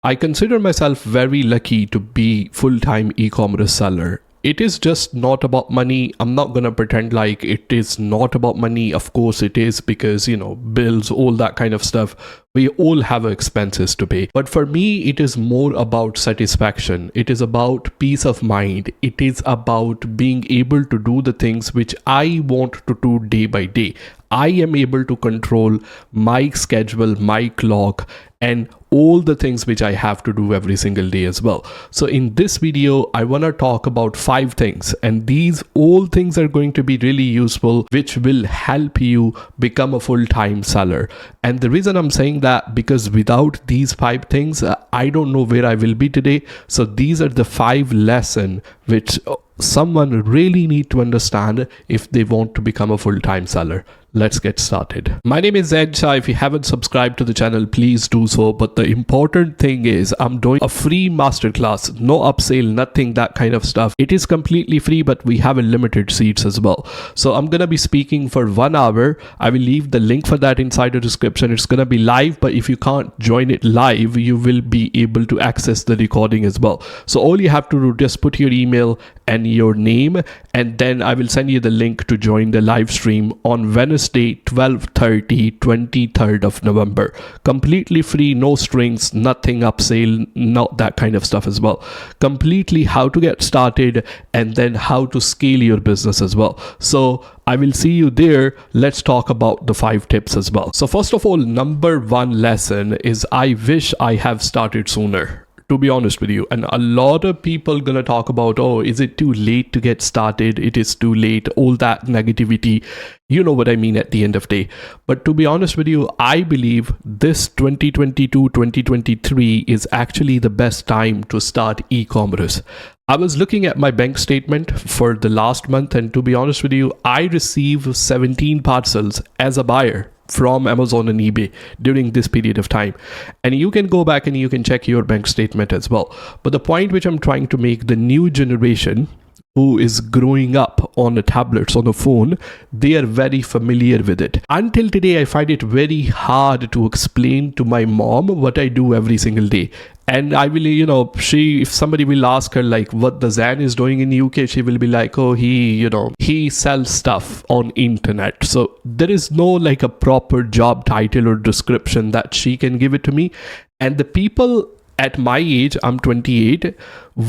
I consider myself very lucky to be full-time e-commerce seller. It is just not about money. I'm not gonna pretend like it is not about money. Of course it is, because bills, all that kind of stuff. We all have expenses to pay. But for me, it is more about satisfaction. It is about peace of mind. It is about being able to do the things which I want to do day by day. I am able to control my schedule, my clock, and all the things which I have to do every single day as well. So in this video, I want to talk about 5 things, and these all things are going to be really useful, which will help you become a full-time seller. And the reason I'm saying that, because without these 5 things, I don't know where I will be today. So these are the 5 lessons which someone really need to understand if they want to become a full-time seller. Let's get started. My name is Zain Shah. If you haven't subscribed to the channel, please do so. But the important thing is I'm doing a free masterclass, no upsell, nothing, that kind of stuff. It is completely free, but we have a limited seats as well. So I'm going to be speaking for 1 hour. I will leave the link for that inside the description. It's going to be live, but if you can't join it live, you will be able to access the recording as well. So all you have to do, just put your email and your name, and then I will send you the link to join the live stream on Wednesday 12:30, 23rd of November. Completely free, no strings, nothing upsell, not that kind of stuff as well. Completely how to get started and then how to scale your business as well. So I will see you there. Let's talk about the 5 tips as well. So first of all, number 1 lesson is I wish I have started sooner. To be honest with you, and a lot of people gonna talk about, oh, is it too late to get started? It is too late, all that negativity. You know what I mean at the end of the day. But to be honest with you, I believe this 2022-2023 is actually the best time to start e-commerce. I was looking at my bank statement for the last month, and to be honest with you, I received 17 parcels as a buyer from Amazon and eBay during this period of time. And you can go back and you can check your bank statement as well. But the point which I'm trying to make, the new generation who is growing up on the tablets, on the phone, they are very familiar with it. Until today, I find it very hard to explain to my mom what I do every single day. And I will, if somebody will ask her like what the Zain is doing in the UK, she will be like, oh, he sells stuff on internet. So there is no like a proper job title or description that she can give it to me. And the people at my age, I'm 28,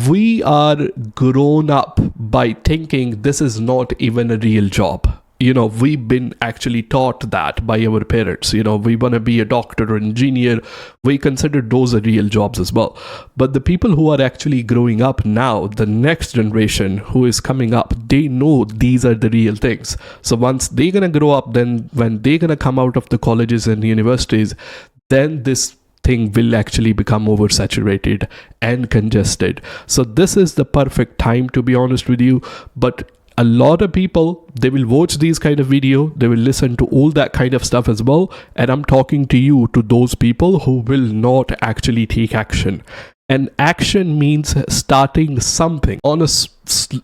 we are grown up by thinking this is not even a real job. We've been actually taught that by our parents. We want to be a doctor or engineer. We consider those are real jobs as well. But the people who are actually growing up now, the next generation who is coming up, they know these are the real things. So once they're going to grow up, then when they're going to come out of the colleges and universities, then this thing will actually become oversaturated and congested. So this is the perfect time, to be honest with you. But a lot of people, they will watch these kind of video, they will listen to all that kind of stuff as well. And I'm talking to you, to those people who will not actually take action. And action means starting something on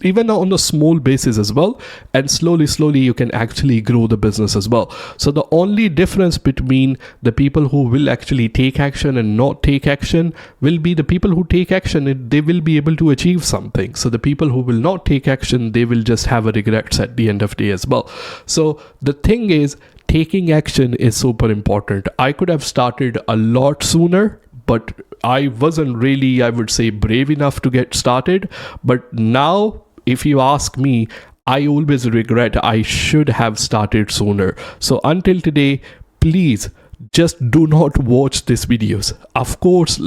even on a small basis as well, and slowly you can actually grow the business as well. So the only difference between the people who will actually take action and not take action will be the people who take action, they will be able to achieve something. So the people who will not take action, they will just have a regrets at the end of the day as well. So the thing is, taking action is super important. I could have started a lot sooner, but I wasn't really, I would say, brave enough to get started. But now, if you ask me, I always regret I should have started sooner. So until today, please just do not watch these videos. Of course,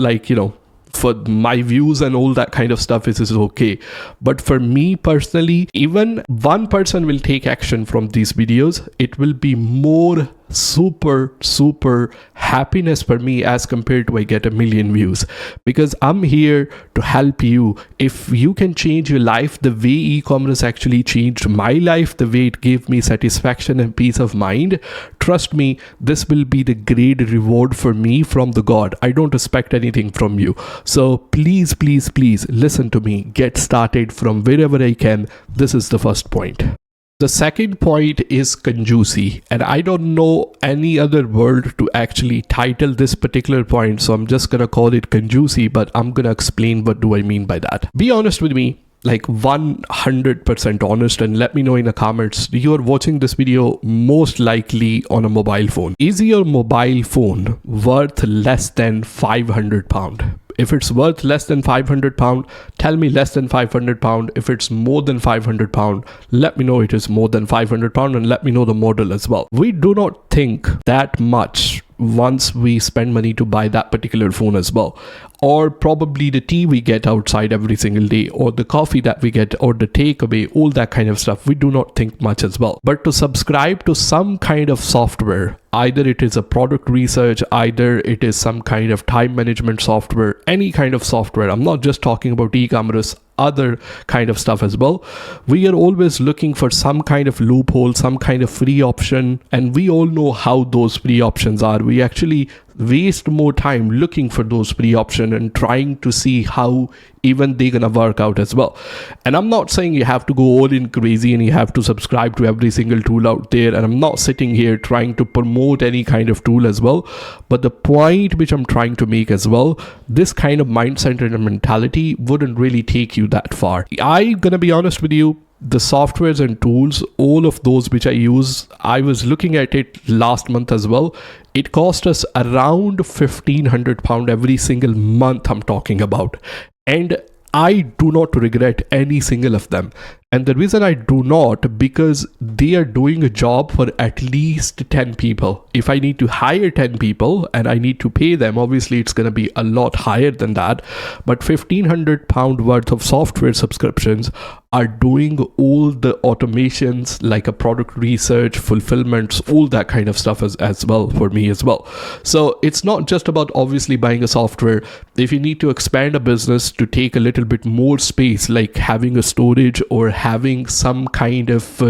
for my views and all that kind of stuff is okay, but for me personally, even one person will take action from these videos, it will be more super happiness for me as compared to I get 1 million views, because I'm here to help you. If you can change your life the way e-commerce actually changed my life, the way it gave me satisfaction and peace of mind, trust me, this will be the great reward for me from the God. I don't expect anything from you. So please listen to me, get started from wherever I can. This is the first point. The second point is Kanjoosi, and I don't know any other word to actually title this particular point, so I'm just gonna call it Kanjoosi, but I'm gonna explain what do I mean by that. Be honest with me, like 100% honest, and let me know in the comments. You are watching this video most likely on a mobile phone. Is your mobile phone worth less than £500? If it's worth less than £500, tell me less than £500. If it's more than £500, let me know it is more than £500, and let me know the model as well. We do not think that much once we spend money to buy that particular phone as well, or probably the tea we get outside every single day, or the coffee that we get, or the takeaway, all that kind of stuff. We do not think much as well. But to subscribe to some kind of software, either it is a product research, either it is some kind of time management software, any kind of software, I'm not just talking about e-commerce, other kind of stuff as well, we are always looking for some kind of loophole, some kind of free option, and we all know how those free options are. We actually waste more time looking for those free options and trying to see how even they're gonna work out as well. And I'm not saying you have to go all in crazy and you have to subscribe to every single tool out there, and I'm not sitting here trying to promote any kind of tool as well, but the point which I'm trying to make as well, this kind of mindset and mentality wouldn't really take you that far. I'm gonna be honest with you, the softwares and tools, all of those which I use, I was looking at it last month as well. It cost us around £1,500 every single month I'm talking about. And I do not regret any single of them. And the reason I do not, because they are doing a job for at least 10 people. If I need to hire 10 people and I need to pay them, obviously it's going to be a lot higher than that. But £1,500 worth of software subscriptions are doing all the automations, like a product research, fulfillments, all that kind of stuff as well for me as well. So it's not just about obviously buying a software. If you need to expand a business to take a little bit more space, like having a storage or having some kind of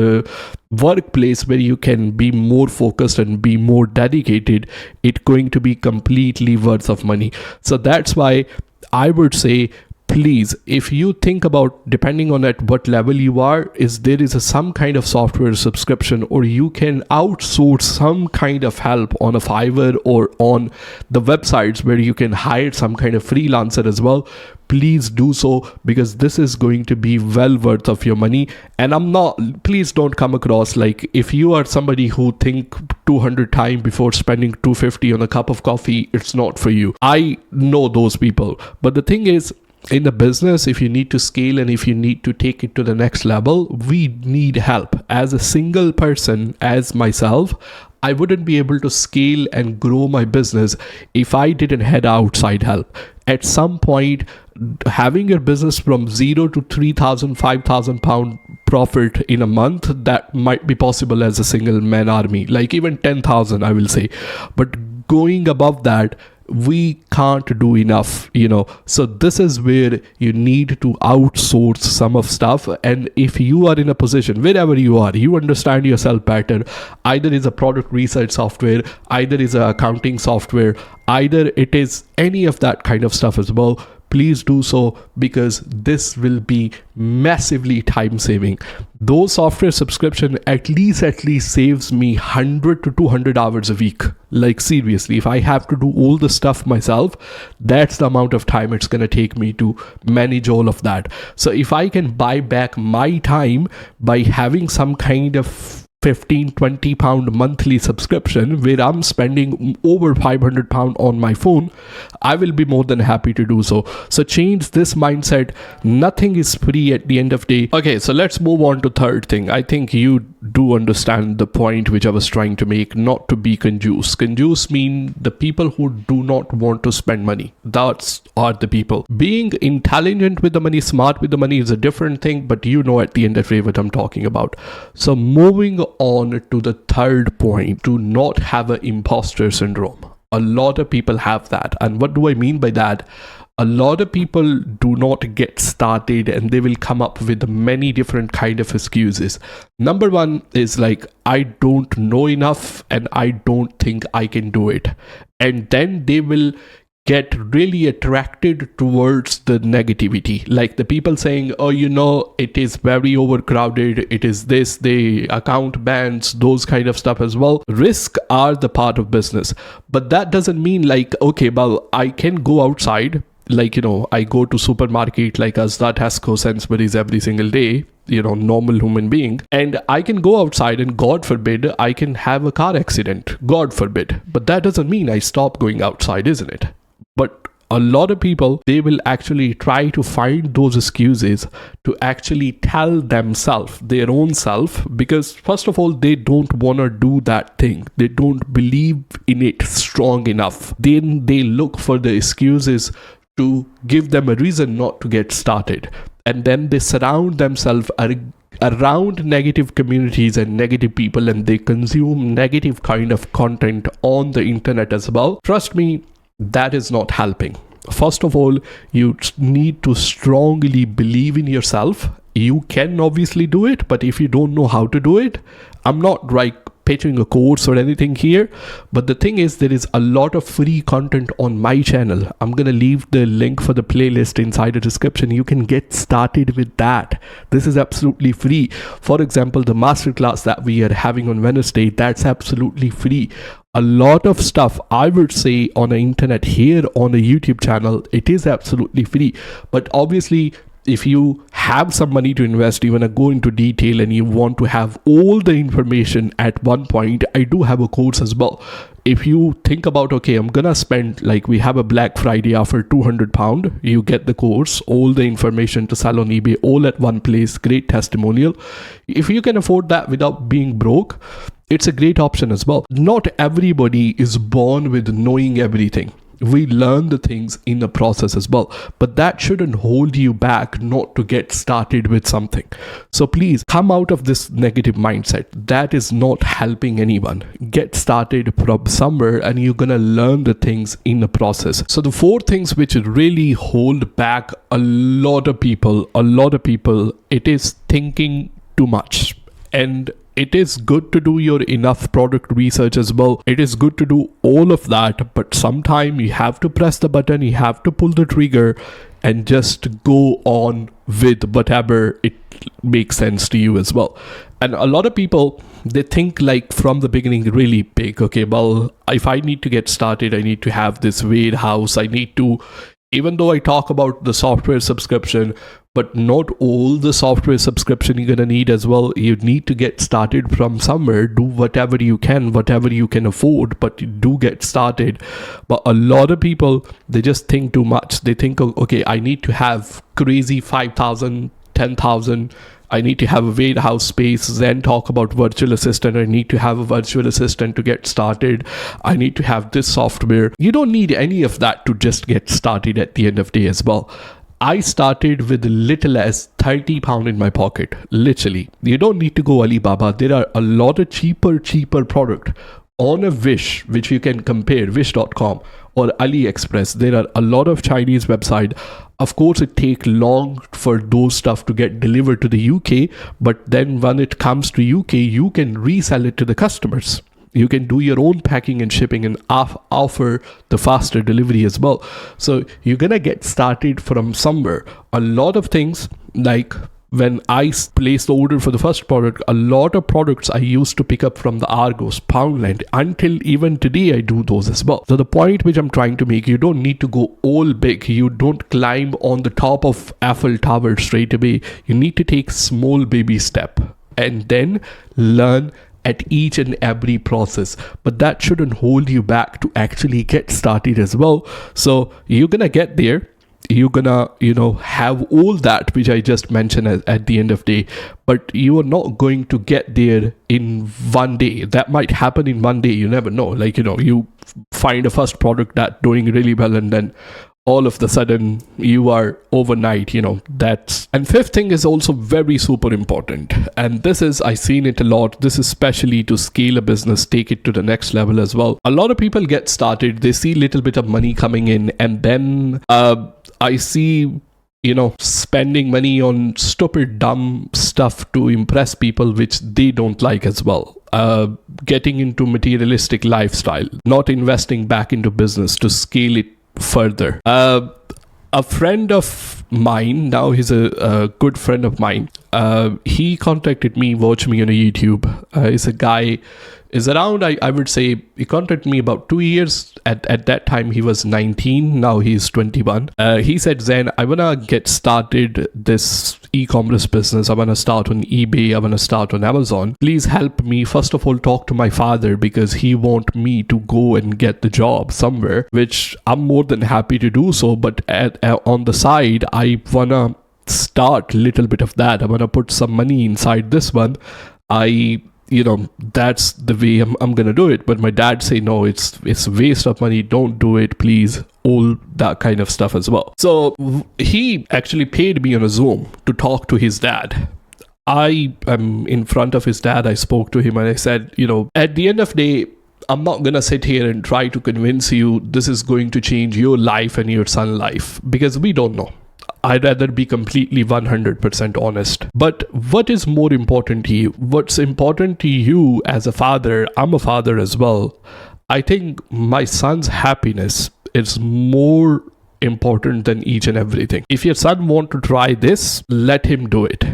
workplace where you can be more focused and be more dedicated, it's going to be completely worth of money. So that's why I would say, please, if you think about, depending on at what level you are, is there is some kind of software subscription, or you can outsource some kind of help on a Fiverr or on the websites where you can hire some kind of freelancer as well, please do so, because this is going to be well worth of your money. And please don't come across like, if you are somebody who think 200 times before spending 250 on a cup of coffee, it's not for you. I know those people. But the thing is, in the business, if you need to scale and if you need to take it to the next level, we need help. As a single person, as myself, I wouldn't be able to scale and grow my business if I didn't had outside help. At some point, having your business from 0 to 3,000, 5,000 pound profit in a month, that might be possible as a single man army, like even 10,000, I will say. But going above that, we can't do enough, so this is where you need to outsource some of stuff. And if you are in a position, wherever you are, you understand yourself better, either is a product research software, either is a accounting software, either it is any of that kind of stuff as well, please do so, because this will be massively time saving. Those software subscription at least saves me 100 to 200 hours a week. Like seriously, if I have to do all the stuff myself, that's the amount of time it's going to take me to manage all of that. So if I can buy back my time by having some kind of 15-20 pound monthly subscription where I'm spending over 500 pound on my phone, I will be more than happy to do so. So change this mindset. Nothing is free at the end of the day. Okay, so let's move on to third thing. I think you do understand the point which I was trying to make, not to be Kanjoos. Kanjoos mean the people who do not want to spend money. That's are the people. Being intelligent with the money, smart with the money is a different thing, but you know at the end of the day what I'm talking about. So moving on to the third point, to not have an imposter syndrome. A lot of people have that. And what do I mean by that? A lot of people do not get started and they will come up with many different kind of excuses. Number one is like, I don't know enough and I don't think I can do it. And then they will get really attracted towards the negativity, like the people saying, oh, it is very overcrowded, it is this, the account bans, those kind of stuff as well. Risk are the part of business, but that doesn't mean like, okay, well, I can go outside, like, I go to supermarket like Asda, Tesco, Sainsbury's every single day, normal human being, and I can go outside and God forbid I can have a car accident, God forbid, but that doesn't mean I stop going outside, isn't it? But a lot of people, they will actually try to find those excuses to actually tell themselves, their own self, because first of all, they don't want to do that thing. They don't believe in it strong enough. Then they look for the excuses to give them a reason not to get started. And then they surround themselves around negative communities and negative people, and they consume negative kind of content on the internet as well. Trust me, that is not helping. First of all, you need to strongly believe in yourself. You can obviously do it, but if you don't know how to do it, I'm not like pitching a course or anything here, but the thing is, there is a lot of free content on my channel. I'm gonna leave the link for the playlist inside the description. You can get started with that. This is absolutely free. For example, the masterclass that we are having on Wednesday, that's absolutely free. A lot of stuff I would say on the internet here on a YouTube channel, it is absolutely free. But obviously, if you have some money to invest, you want to go into detail and you want to have all the information at one point, I do have a course as well. If you think about, okay, I'm gonna spend, like, we have a Black Friday offer, £200, you get the course, all the information to sell on eBay, all at one place, great testimonial. If you can afford that without being broke, it's a great option as well. Not everybody is born with knowing everything. We learn the things in the process as well, but that shouldn't hold you back not to get started with something. So please come out of this negative mindset. That is not helping anyone. Get started from somewhere and you're gonna learn the things in the process. So the 4 things which really hold back a lot of people, it is thinking too much. And it is good to do your enough product research as well. It is good to do all of that, but sometimes you have to press the button, you have to pull the trigger and just go on with whatever it makes sense to you as well. And a lot of people, they think like from the beginning really big. Okay, well, if I need to get started, I need to have this warehouse, I need to, even though I talk about the software subscription, but not all the software subscription you're gonna need as well. You need to get started from somewhere. Do whatever you can afford, but you do get started. But a lot of people, they just think too much. They think, okay, I need to have crazy 5,000, 10,000. I need to have a warehouse space, then talk about virtual assistant. I need to have a virtual assistant to get started. I need to have this software. You don't need any of that to just get started at the end of the day as well. I started with little as £30 in my pocket, literally. You don't need to go Alibaba. There are a lot of cheaper product on a Wish, which you can compare, wish.com or AliExpress. There are a lot of Chinese website. Of course, it takes long for those stuff to get delivered to the UK, but then when it comes to UK, you can resell it to the customers. You can do your own packing and shipping and offer the faster delivery as well. So you're gonna get started from somewhere. A lot of things, like when I placed the order for the first product, a lot of products I used to pick up from the Argos, Poundland, until even today I do those as well. So the point which I'm trying to make, you don't need to go all big. You don't climb on the top of Eiffel Tower straight away. You need to take small baby step and then learn at each and every process, but that shouldn't hold you back to actually get started as well. So you're gonna get there, you're gonna have all that which I just mentioned at the end of the day, but you are not going to get there in one day. That might happen in one day, you never know. Like, you find a first product that doing really well and then all of the sudden you are overnight, that's. And 5th thing is also very super important, and this is, I seen it a lot. This is especially to scale a business, take it to the next level as well. A lot of people get started, they see little bit of money coming in, and then I see spending money on stupid dumb stuff to impress people which they don't like as well. Getting into materialistic lifestyle, not investing back into business to scale it further. A friend of mine, now he's a good friend of mine, he contacted me, watched me on YouTube. He's a guy, is around, I would say, he contacted me about 2 years. At that time, he was 19. Now he's 21. He said, Zain, I want to get started this e-commerce business. I want to start on eBay. I want to start on Amazon. Please help me. First of all, talk to my father because he want me to go and get the job somewhere, which I'm more than happy to do so. But on the side, I want to start a little bit of that. I want to put some money inside this one. That's the way I'm gonna do it. But my dad say, no, it's a waste of money, don't do it, please, all that kind of stuff as well. So he actually paid me on a Zoom to talk to his dad. I am in front of his dad. I spoke to him and I said, at the end of the day, I'm not gonna sit here and try to convince you this is going to change your life and your son's life, because we don't know. I'd rather be completely 100% honest. But what is more important to you? What's important to you as a father? I'm a father as well. I think my son's happiness is more important than each and everything. If your son wants to try this, let him do it.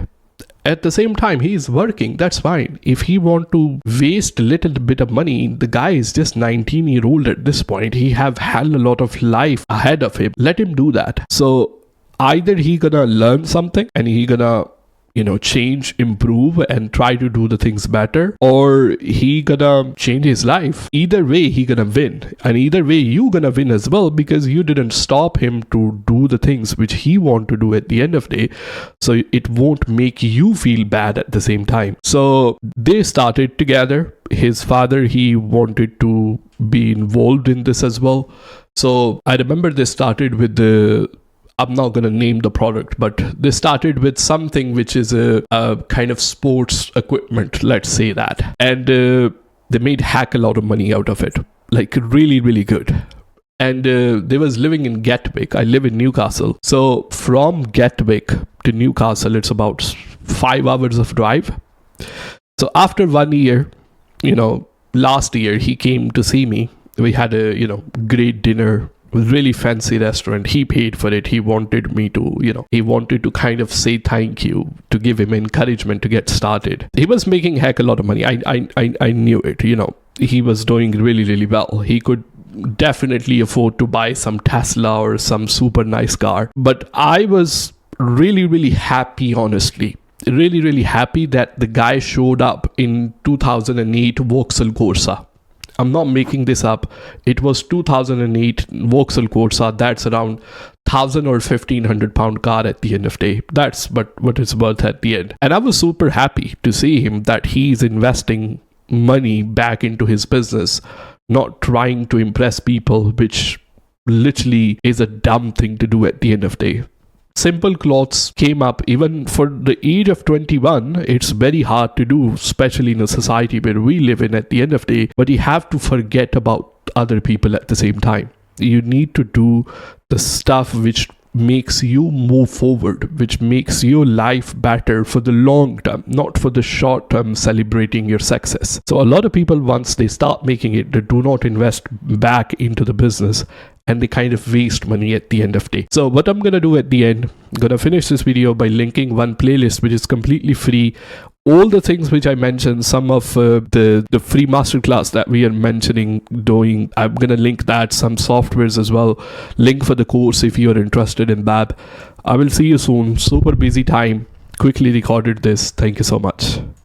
At the same time, he is working. That's fine. If he want to waste a little bit of money, the guy is just 19-year-old at this point. He have had a lot of life ahead of him. Let him do that. So either he gonna learn something and he gonna change, improve and try to do the things better, or he gonna change his life. Either way he gonna win, and either way you gonna win as well, because you didn't stop him to do the things which he want to do at the end of the day. So it won't make you feel bad at the same time. So they started together. His father, he wanted to be involved in this as well. So I remember they started with I'm not going to name the product, but they started with something which is a kind of sports equipment, let's say that. And they made heck a lot of money out of it, like really, really good. And they was living in Gatwick. I live in Newcastle. So from Gatwick to Newcastle, it's about 5 hours of drive. So after 1 year, last year, he came to see me. We had a, great dinner. Really fancy restaurant. He paid for it. He wanted me to, he wanted to kind of say thank you, to give him encouragement to get started. He was making heck a lot of money. I knew it. He was doing really, really well. He could definitely afford to buy some Tesla or some super nice car. But I was really, really happy, honestly. Really, really happy that the guy showed up in 2008 Vauxhall Corsa. I'm not making this up. It was 2008 Vauxhall Corsa. That's around 1,000 or 1,500 pound car at the end of the day. That's what it's worth at the end. And I was super happy to see him that he's investing money back into his business, not trying to impress people, which literally is a dumb thing to do at the end of the day. Simple clothes came up. Even for the age of 21, it's very hard to do, especially in a society where we live in at the end of the day. But you have to forget about other people at the same time. You need to do the stuff which makes you move forward, which makes your life better for the long term, not for the short term celebrating your success. So a lot of people, once they start making it, they do not invest back into the business, and they kind of waste money at the end of the day. So what I'm gonna do at the end, I'm gonna finish this video by linking one playlist which is completely free. All the things which I mentioned, some of the free masterclass that we are mentioning doing, I'm gonna link that, some softwares as well, link for the course if you're interested in that. I will see you soon. Super busy time, quickly recorded this. Thank you so much.